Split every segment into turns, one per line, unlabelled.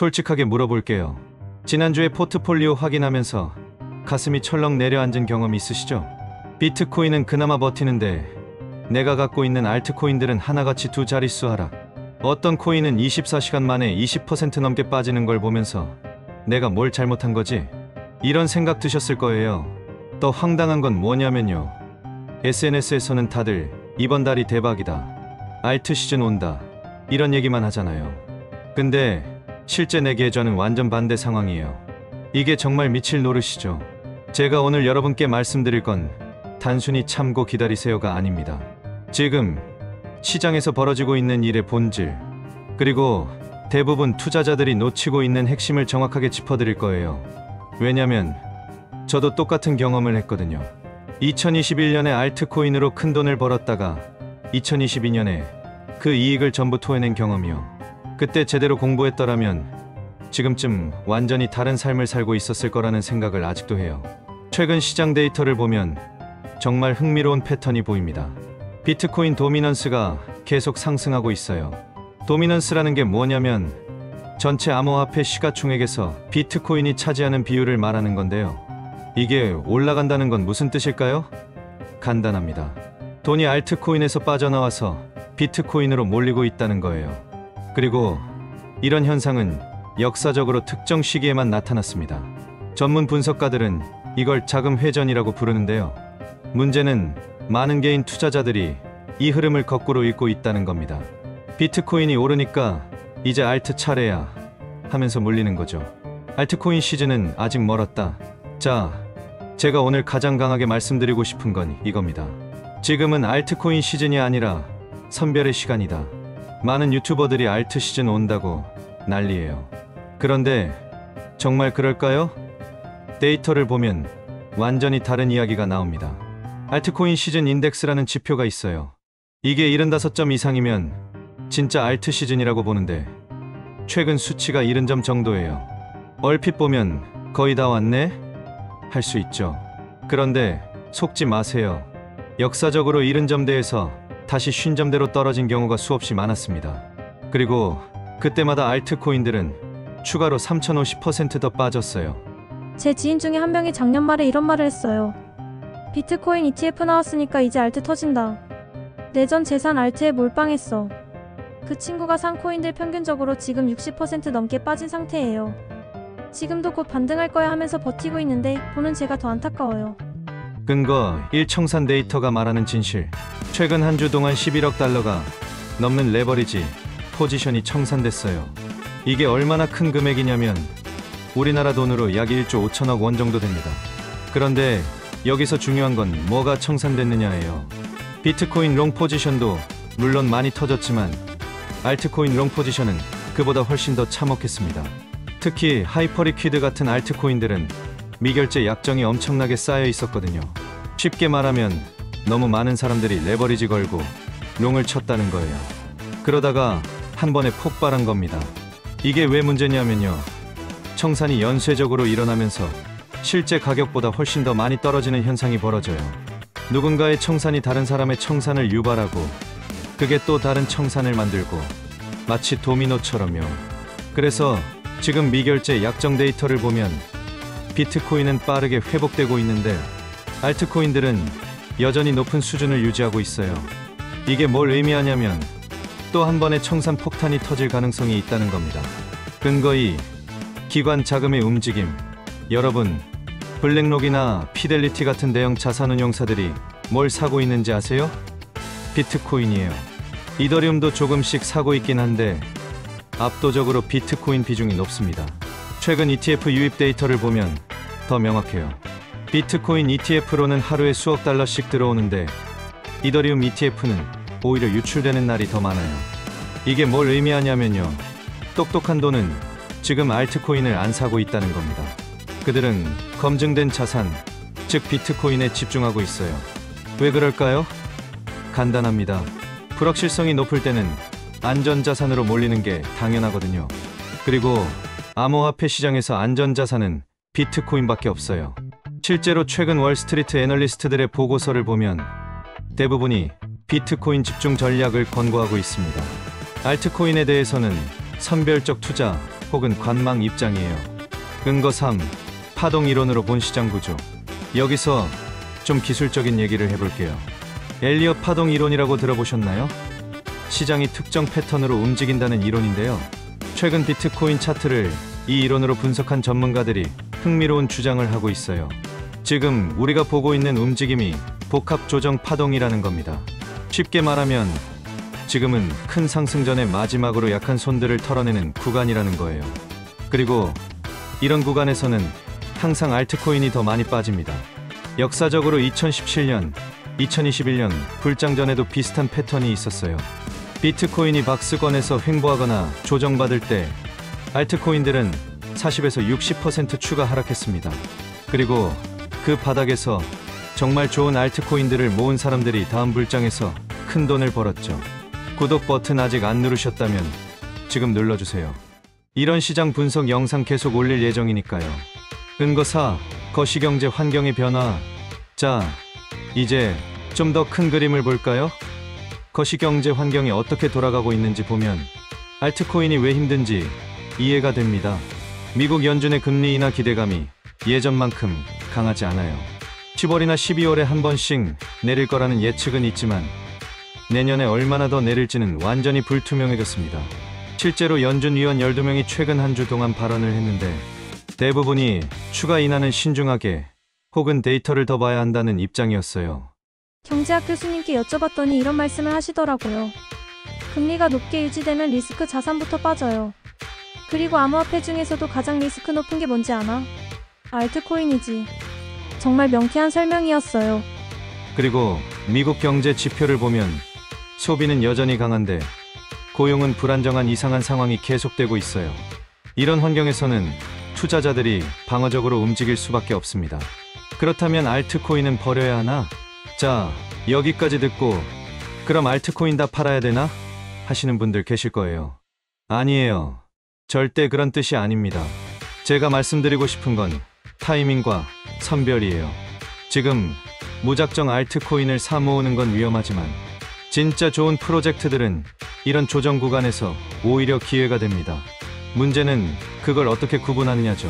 솔직하게 물어볼게요. 지난주에 포트폴리오 확인하면서 가슴이 철렁 내려앉은 경험 있으시죠? 비트코인은 그나마 버티는데 내가 갖고 있는 알트코인들은 하나같이 두 자릿수 하락. 어떤 코인은 24시간 만에 20% 넘게 빠지는 걸 보면서 내가 뭘 잘못한 거지? 이런 생각 드셨을 거예요. 더 황당한 건 뭐냐면요. SNS에서는 다들 이번 달이 대박이다, 알트 시즌 온다, 이런 얘기만 하잖아요. 근데 실제 내 계좌는 완전 반대 상황이에요. 이게 정말 미칠 노릇이죠. 제가 오늘 여러분께 말씀드릴 건 단순히 참고 기다리세요가 아닙니다. 지금 시장에서 벌어지고 있는 일의 본질, 그리고 대부분 투자자들이 놓치고 있는 핵심을 정확하게 짚어드릴 거예요. 왜냐면 저도 똑같은 경험을 했거든요. 2021년에 알트코인으로 큰 돈을 벌었다가 2022년에 그 이익을 전부 토해낸 경험이요. 그때 제대로 공부했더라면 지금쯤 완전히 다른 삶을 살고 있었을 거라는 생각을 아직도 해요. 최근 시장 데이터를 보면 정말 흥미로운 패턴이 보입니다. 비트코인 도미넌스가 계속 상승하고 있어요. 도미넌스라는 게 뭐냐면 전체 암호화폐 시가총액에서 비트코인이 차지하는 비율을 말하는 건데요. 이게 올라간다는 건 무슨 뜻일까요? 간단합니다. 돈이 알트코인에서 빠져나와서 비트코인으로 몰리고 있다는 거예요. 그리고 이런 현상은 역사적으로 특정 시기에만 나타났습니다. 전문 분석가들은 이걸 자금 회전이라고 부르는데요. 문제는 많은 개인 투자자들이 이 흐름을 거꾸로 읽고 있다는 겁니다. 비트코인이 오르니까 이제 알트 차례야 하면서 몰리는 거죠. 알트코인 시즌은 아직 멀었다. 자, 제가 오늘 가장 강하게 말씀드리고 싶은 건 이겁니다. 지금은 알트코인 시즌이 아니라 선별의 시간이다. 많은 유튜버들이 알트 시즌 온다고 난리예요. 그런데 정말 그럴까요? 데이터를 보면 완전히 다른 이야기가 나옵니다. 알트코인 시즌 인덱스라는 지표가 있어요. 이게 75점 이상이면 진짜 알트 시즌이라고 보는데 최근 수치가 70점 정도예요. 얼핏 보면 거의 다 왔네? 할 수 있죠. 그런데 속지 마세요. 역사적으로 70점대에서 다시 50점대로 떨어진 경우가 수없이 많았습니다. 그리고 그때마다 알트코인들은 추가로 3050% 더 빠졌어요.
제 지인 중에 한 명이 작년 말에 이런 말을 했어요. 비트코인 ETF 나왔으니까 이제 알트 터진다. 내 전 재산 알트에 몰빵했어. 그 친구가 산 코인들 평균적으로 지금 60% 넘게 빠진 상태예요. 지금도 곧 반등할 거야 하면서 버티고 있는데 보는 제가 더 안타까워요.
근거 1청산 데이터가 말하는 진실. 최근 한 주 동안 11억 달러가 넘는 레버리지 포지션이 청산됐어요. 이게 얼마나 큰 금액이냐면 우리나라 돈으로 약 1조 5천억 원 정도 됩니다. 그런데 여기서 중요한 건 뭐가 청산됐느냐예요. 비트코인 롱 포지션도 물론 많이 터졌지만 알트코인 롱 포지션은 그보다 훨씬 더 참혹했습니다. 특히 하이퍼리퀴드 같은 알트코인들은 미결제 약정이 엄청나게 쌓여 있었거든요. 쉽게 말하면 너무 많은 사람들이 레버리지 걸고 롱을 쳤다는 거예요. 그러다가 한 번에 폭발한 겁니다. 이게 왜 문제냐면요. 청산이 연쇄적으로 일어나면서 실제 가격보다 훨씬 더 많이 떨어지는 현상이 벌어져요. 누군가의 청산이 다른 사람의 청산을 유발하고 그게 또 다른 청산을 만들고 마치 도미노처럼요. 그래서 지금 미결제 약정 데이터를 보면 비트코인은 빠르게 회복되고 있는데 알트코인들은 여전히 높은 수준을 유지하고 있어요. 이게 뭘 의미하냐면 또 한 번의 청산 폭탄이 터질 가능성이 있다는 겁니다. 근거 2. 기관 자금의 움직임. 여러분, 블랙록이나 피델리티 같은 대형 자산운용사들이 뭘 사고 있는지 아세요? 비트코인이에요. 이더리움도 조금씩 사고 있긴 한데 압도적으로 비트코인 비중이 높습니다. 최근 ETF 유입 데이터를 보면 더 명확해요. 비트코인 ETF로는 하루에 수억 달러씩 들어오는데 이더리움 ETF는 오히려 유출되는 날이 더 많아요. 이게 뭘 의미하냐면요. 똑똑한 돈은 지금 알트코인을 안 사고 있다는 겁니다. 그들은 검증된 자산, 즉 비트코인에 집중하고 있어요. 왜 그럴까요? 간단합니다. 불확실성이 높을 때는 안전자산으로 몰리는 게 당연하거든요. 그리고 암호화폐 시장에서 안전자산은 비트코인밖에 없어요. 실제로 최근 월스트리트 애널리스트들의 보고서를 보면 대부분이 비트코인 집중 전략을 권고하고 있습니다. 알트코인에 대해서는 선별적 투자, 혹은 관망 입장이에요. 근거 3. 파동 이론으로 본 시장 구조. 여기서 좀 기술적인 얘기를 해볼게요. 엘리엇 파동 이론이라고 들어보셨나요? 시장이 특정 패턴으로 움직인다는 이론인데요. 최근 비트코인 차트를 이 이론으로 분석한 전문가들이 흥미로운 주장을 하고 있어요. 지금 우리가 보고 있는 움직임이 복합 조정 파동이라는 겁니다. 쉽게 말하면 지금은 큰 상승전의 마지막으로 약한 손들을 털어내는 구간이라는 거예요. 그리고 이런 구간에서는 항상 알트코인이 더 많이 빠집니다. 역사적으로 2017년, 2021년 불장 전에도 비슷한 패턴이 있었어요. 비트코인이 박스권에서 횡보하거나 조정받을 때 알트코인들은 40에서 60% 추가 하락했습니다. 그리고 그 바닥에서 정말 좋은 알트코인들을 모은 사람들이 다음 불장에서 큰 돈을 벌었죠. 구독 버튼 아직 안 누르셨다면 지금 눌러주세요. 이런 시장 분석 영상 계속 올릴 예정이니까요. 근거 4. 거시경제 환경의 변화. 자, 이제 좀 더 큰 그림을 볼까요? 거시경제 환경이 어떻게 돌아가고 있는지 보면 알트코인이 왜 힘든지 이해가 됩니다. 미국 연준의 금리 인하 기대감이 예전만큼 강하지 않아요. 10월이나 12월에 한 번씩 내릴 거라는 예측은 있지만 내년에 얼마나 더 내릴지는 완전히 불투명해졌습니다. 실제로 연준 위원 12명이 최근 한 주 동안 발언을 했는데 대부분이 추가 인하는 신중하게 혹은 데이터를 더 봐야 한다는 입장이었어요.
경제학 교수님께 여쭤봤더니 이런 말씀을 하시더라고요. 금리가 높게 유지되면 리스크 자산부터 빠져요. 그리고 암호화폐 중에서도 가장 리스크 높은 게 뭔지 아나? 알트코인이지. 정말 명쾌한 설명이었어요.
그리고 미국 경제 지표를 보면 소비는 여전히 강한데 고용은 불안정한 이상한 상황이 계속되고 있어요. 이런 환경에서는 투자자들이 방어적으로 움직일 수밖에 없습니다. 그렇다면 알트코인은 버려야 하나? 자, 여기까지 듣고 그럼 알트코인 다 팔아야 되나? 하시는 분들 계실 거예요. 아니에요. 절대 그런 뜻이 아닙니다. 제가 말씀드리고 싶은 건 타이밍과 선별이에요. 지금 무작정 알트코인을 사 모으는 건 위험하지만 진짜 좋은 프로젝트들은 이런 조정 구간에서 오히려 기회가 됩니다. 문제는 그걸 어떻게 구분하느냐죠.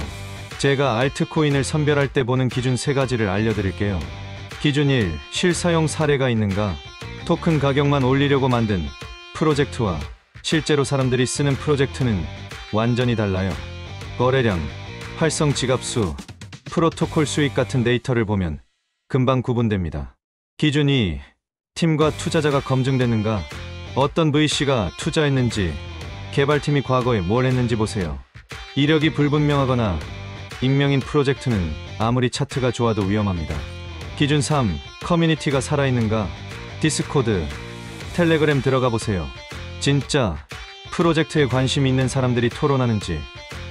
제가 알트코인을 선별할 때 보는 기준 3가지를 알려드릴게요. 기준 1. 실사용 사례가 있는가? 토큰 가격만 올리려고 만든 프로젝트와 실제로 사람들이 쓰는 프로젝트는 완전히 달라요. 거래량, 활성 지갑수, 프로토콜 수익 같은 데이터를 보면 금방 구분됩니다. 기준 2. 팀과 투자자가 검증됐는가? 어떤 VC가 투자했는지, 개발팀이 과거에 뭘 했는지 보세요. 이력이 불분명하거나 익명인 프로젝트는 아무리 차트가 좋아도 위험합니다. 기준 3. 커뮤니티가 살아있는가? 디스코드, 텔레그램 들어가 보세요. 진짜 프로젝트에 관심 있는 사람들이 토론하는지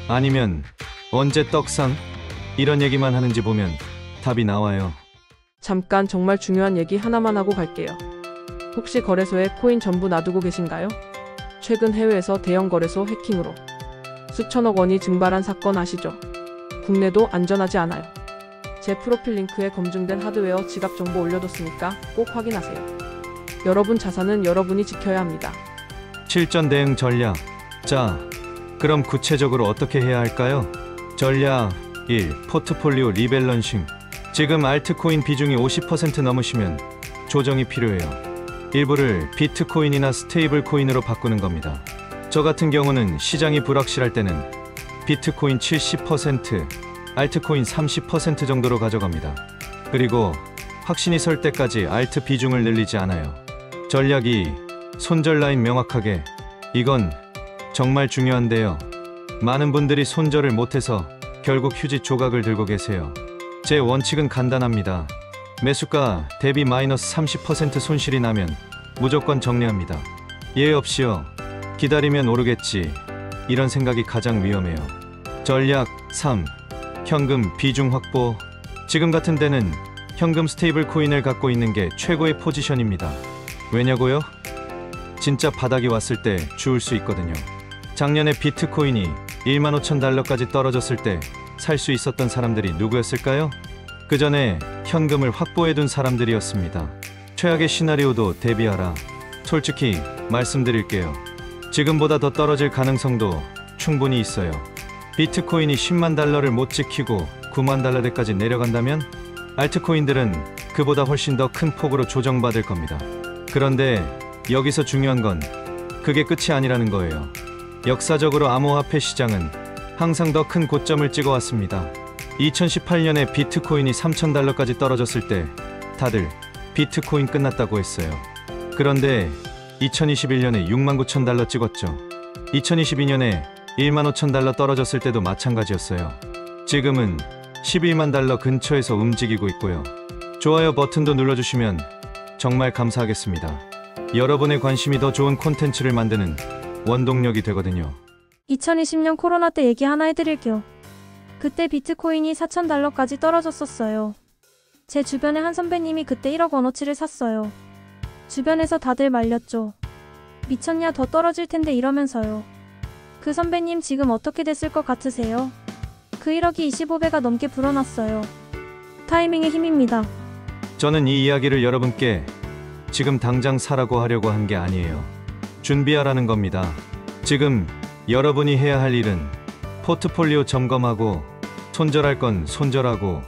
아니면 언제 떡상? 이런 얘기만 하는지 보면 답이 나와요.
잠깐 정말 중요한 얘기 하나만 하고 갈게요. 혹시 거래소에 코인 전부 놔두고 계신가요? 최근 해외에서 대형 거래소 해킹으로 수천억 원이 증발한 사건 아시죠? 국내도 안전하지 않아요. 제 프로필 링크에 검증된 하드웨어 지갑 정보 올려뒀으니까 꼭 확인하세요. 여러분 자산은 여러분이 지켜야 합니다.
실전 대응 전략. 자, 그럼 구체적으로 어떻게 해야 할까요? 전략 1. 포트폴리오 리밸런싱. 지금 알트코인 비중이 50% 넘으시면 조정이 필요해요. 일부를 비트코인이나 스테이블 코인으로 바꾸는 겁니다. 저 같은 경우는 시장이 불확실할 때는 비트코인 70%, 알트코인 30% 정도로 가져갑니다. 그리고 확신이 설 때까지 알트 비중을 늘리지 않아요. 전략 2. 손절 라인 명확하게. 이건 정말 중요한데요. 많은 분들이 손절을 못해서 결국 휴지 조각을 들고 계세요. 제 원칙은 간단합니다. 매수가 대비 마이너스 30% 손실이 나면 무조건 정리합니다. 예외 없이요. 기다리면 오르겠지. 이런 생각이 가장 위험해요. 전략 3. 현금 비중 확보. 지금 같은 때는 현금 스테이블 코인을 갖고 있는 게 최고의 포지션입니다. 왜냐고요? 진짜 바닥이 왔을 때 주울 수 있거든요. 작년에 비트코인이 15,000달러까지 떨어졌을 때 살 수 있었던 사람들이 누구였을까요? 그 전에 현금을 확보해둔 사람들이었습니다. 최악의 시나리오도 대비하라. 솔직히 말씀드릴게요. 지금보다 더 떨어질 가능성도 충분히 있어요. 비트코인이 10만 달러를 못 지키고 9만 달러대까지 내려간다면 알트코인들은 그보다 훨씬 더 큰 폭으로 조정받을 겁니다. 그런데 여기서 중요한 건 그게 끝이 아니라는 거예요. 역사적으로 암호화폐 시장은 항상 더 큰 고점을 찍어왔습니다. 2018년에 비트코인이 3,000달러까지 떨어졌을 때 다들 비트코인 끝났다고 했어요. 그런데 2021년에 69,000달러 찍었죠. 2022년에 15,000달러 떨어졌을 때도 마찬가지였어요. 지금은 11만 달러 근처에서 움직이고 있고요. 좋아요 버튼도 눌러주시면 정말 감사하겠습니다. 여러분의 관심이 더 좋은 콘텐츠를 만드는 원동력이 되거든요.
2020년 코로나 때 얘기 하나 해드릴게요. 그때 비트코인이 4,000달러까지 떨어졌었어요. 제 주변에 한 선배님이 그때 1억 원어치를 샀어요. 주변에서 다들 말렸죠. 미쳤냐, 더 떨어질 텐데 이러면서요. 그 선배님 지금 어떻게 됐을 것 같으세요? 그 1억이 25배가 넘게 불어났어요. 타이밍의 힘입니다.
저는 이 이야기를 여러분께 지금 당장 사라고 하려고 한 게 아니에요. 준비하라는 겁니다. 지금 여러분이 해야 할 일은 포트폴리오 점검하고, 손절할 건 손절하고,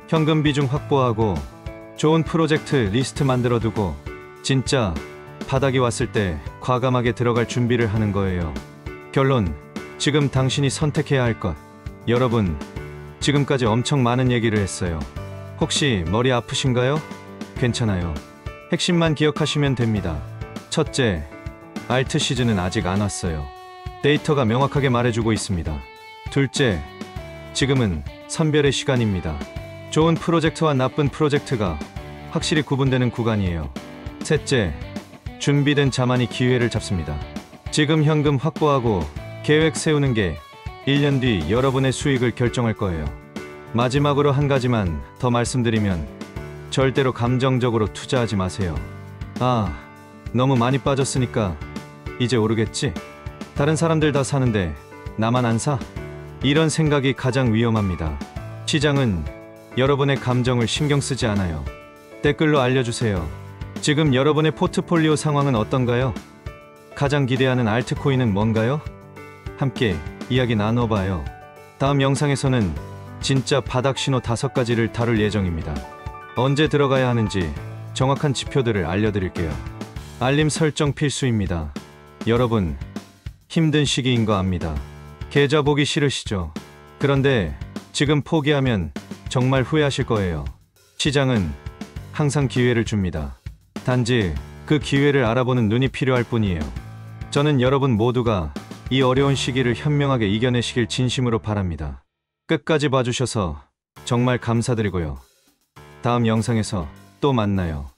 현금 비중 확보하고, 좋은 프로젝트 리스트 만들어두고, 진짜 바닥이 왔을 때 과감하게 들어갈 준비를 하는 거예요. 결론, 지금 당신이 선택해야 할 것. 여러분, 지금까지 엄청 많은 얘기를 했어요. 혹시 머리 아프신가요? 괜찮아요. 핵심만 기억하시면 됩니다. 첫째, 알트 시즌은 아직 안 왔어요. 데이터가 명확하게 말해주고 있습니다. 둘째, 지금은 선별의 시간입니다. 좋은 프로젝트와 나쁜 프로젝트가 확실히 구분되는 구간이에요. 셋째, 준비된 자만이 기회를 잡습니다. 지금 현금 확보하고 계획 세우는 게 1년 뒤 여러분의 수익을 결정할 거예요. 마지막으로 한 가지만 더 말씀드리면 절대로 감정적으로 투자하지 마세요. 아, 너무 많이 빠졌으니까 이제 오르겠지? 다른 사람들 다 사는데 나만 안 사? 이런 생각이 가장 위험합니다. 시장은 여러분의 감정을 신경 쓰지 않아요. 댓글로 알려주세요. 지금 여러분의 포트폴리오 상황은 어떤가요? 가장 기대하는 알트코인은 뭔가요? 함께 이야기 나눠봐요. 다음 영상에서는 진짜 바닥 신호 5가지를 다룰 예정입니다. 언제 들어가야 하는지 정확한 지표들을 알려드릴게요. 알림 설정 필수입니다. 여러분, 힘든 시기인 거 압니다. 계좌 보기 싫으시죠? 그런데 지금 포기하면 정말 후회하실 거예요. 시장은 항상 기회를 줍니다. 단지 그 기회를 알아보는 눈이 필요할 뿐이에요. 저는 여러분 모두가 이 어려운 시기를 현명하게 이겨내시길 진심으로 바랍니다. 끝까지 봐주셔서 정말 감사드리고요. 다음 영상에서 또 만나요.